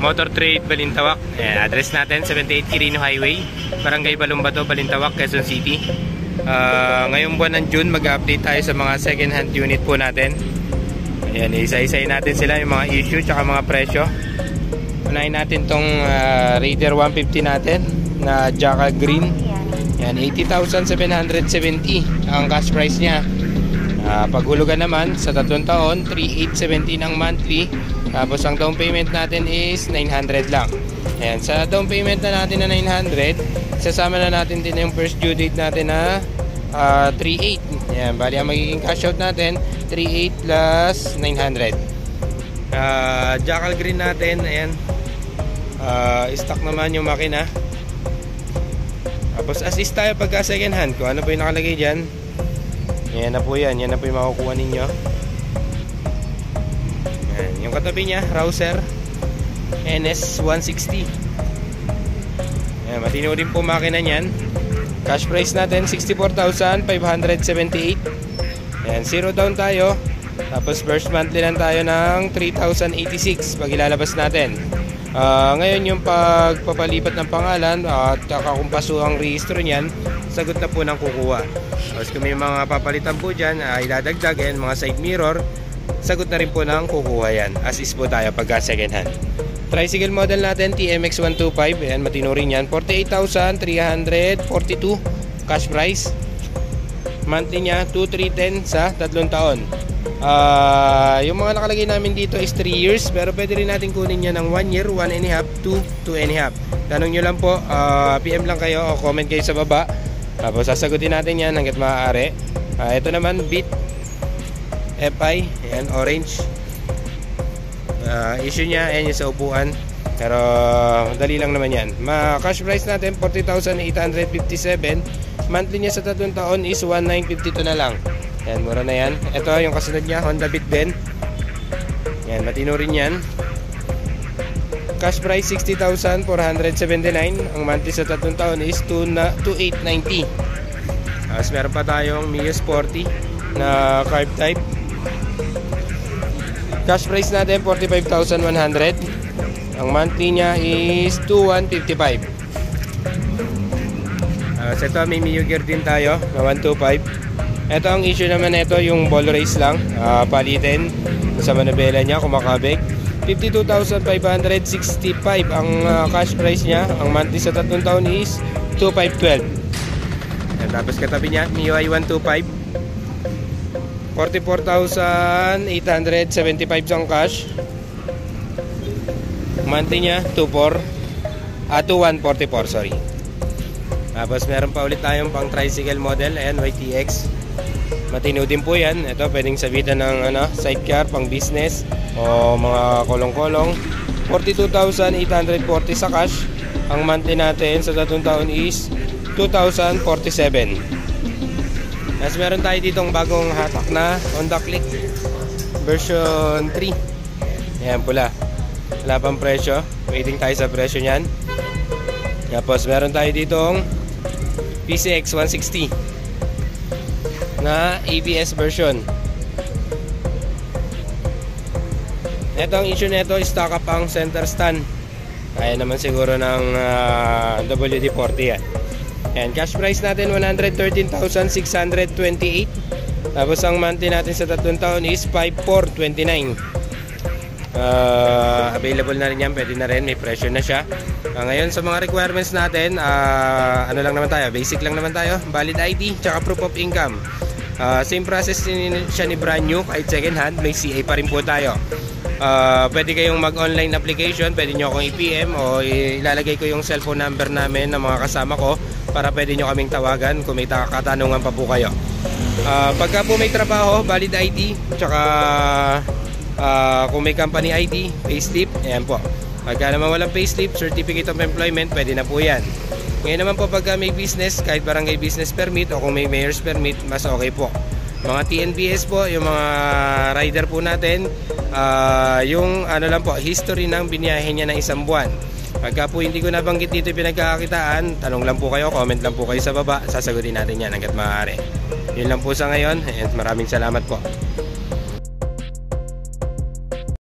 Motor Trade Balintawak. Address natin 78 Quirino Highway, Barangay Balumbato, Balintawak, Quezon City. Ngayong buwan ng June, mag-update tayo sa mga second hand unit po natin. Ayan, isa-isayin natin sila, yung mga issue tsaka mga presyo. Unahin natin tong Raider 150 natin na Jackal Green. Ayan, 80,770 ang cash price niya. Paghulugan naman sa 3 taon, 3,870 ang monthly. Tapos ang down payment natin is 900 lang. Ayan, sa down payment na natin na 900, sasama na natin din yung first due date natin na 3,800. Ayan, bali ang magiging cash out natin 3,800 plus 900. Jackal Green natin, ayan, stock naman yung makina. Tapos assist tayo pagka second hand. Kung ano po yung nakalagay dyan, yan na po yan. Yan na po yung makukuha ninyo. Yan. Yung katabi nya, Rouser NS 160. Yan, matino rin po makina nyan. Cash price natin 64,578. Yan, zero down tayo. Tapos first monthly lang tayo ng 3,086 pag ilalabas natin. Ngayon yung pagpapalipat ng pangalan at kung ang rehistro nyan, sagot na po ng kukuha. Tapos kung may mga papalitan po dyan, iladagdag yan, mga side mirror, sagot na rin po ng kukuha yan. Assist po tayo pagka second hand. Tricycle model natin, TMX 125. Ayan, matino rin yan. 48,342 cash price. Monthly nya 2,310 sa 3 taon. Yung mga nakalagay namin dito is 3 years, pero pwede rin natin kunin yan ng 1 year, 1.5 to 2.5. Tanong nyo lang po, PM lang kayo o comment kayo sa baba. Tapos sasagutin natin yan hanggat maaari. Ito naman, Beat FI, ayan, orange. Issue nya, ayan yung sa upuan. Pero dali lang naman yan. Cash price natin 40,857. Monthly nya sa 3 taon is 1,952 na lang. Yan, mura na yan. Ito yung kasunod nya, Honda Beat din. Yan, matino rin yan. Cash price 60,479. Ang monthly sa 3 taon is 2,890. Tapos meron pa tayong Mio Sporty na carb type. Cash price natin 45,100. Ang monthly nya is 2,155. So ito may Mio Gear din tayo na 125. Ito ang issue naman, ito yung ball race lang, palitin sa manabela nya, kumakabig. 52,565 ang cash price nya. Ang monthly sa 3 taon is 2,512. Tapos katabi nya, MIUI 125, 44,875 ang cash. Monthly nya 2,144, sorry. Tapos meron pa ulit tayong pang tricycle model, ayan, YTX. Matino din po yan. Ito pwedeng sabitan ng sidecar, pang business o mga kolong-kolong. 42,840 sa cash. Ang monthly natin sa 3 taon is 2,047. Tapos meron tayo ditong bagong hatak na Honda Click version 3. Ayan, pula. Wala pang presyo. Waiting tayo sa presyo nyan. Tapos meron tayo ditong PCX 160 na ABS version. Ito ang issue nito, stock up ang center stand. Kaya naman siguro ng WD-40 yan. Ayan, cash price natin 113,628. Tapos ang monthly natin sa 3 taon is 5,429. Available na rin yan, pwede na rin, may presyo na siya. Ngayon sa mga requirements natin, ano lang naman tayo, basic lang naman tayo, valid ID tsaka proof of income. Same process siya ni brand new, kahit second hand, may CA pa rin po tayo. Pwede kayong mag-online application, pwede nyo akong i-PM o ilalagay ko yung cellphone number namin ng mga kasama ko para pwede nyo kaming tawagan kung may katanungan pa po kayo. Pagka po may trabaho, valid ID tsaka kung may company ID, payslip, ayan po. Pagka naman walang payslip, certificate of employment, pwede na po yan. Ngayon naman po pagka may business, kahit barangay business permit o kung may mayor's permit, mas okay po. Mga TNBS po, yung mga rider po natin, yung ano lang po, history ng biniyahe niya ng 1 buwan. Pagka po hindi ko nabanggit dito yung pinagkakakitaan, tanong lang po kayo, comment lang po kayo sa baba, sasagutin natin yan hanggat maaari. Yun lang po sa ngayon, and maraming salamat po.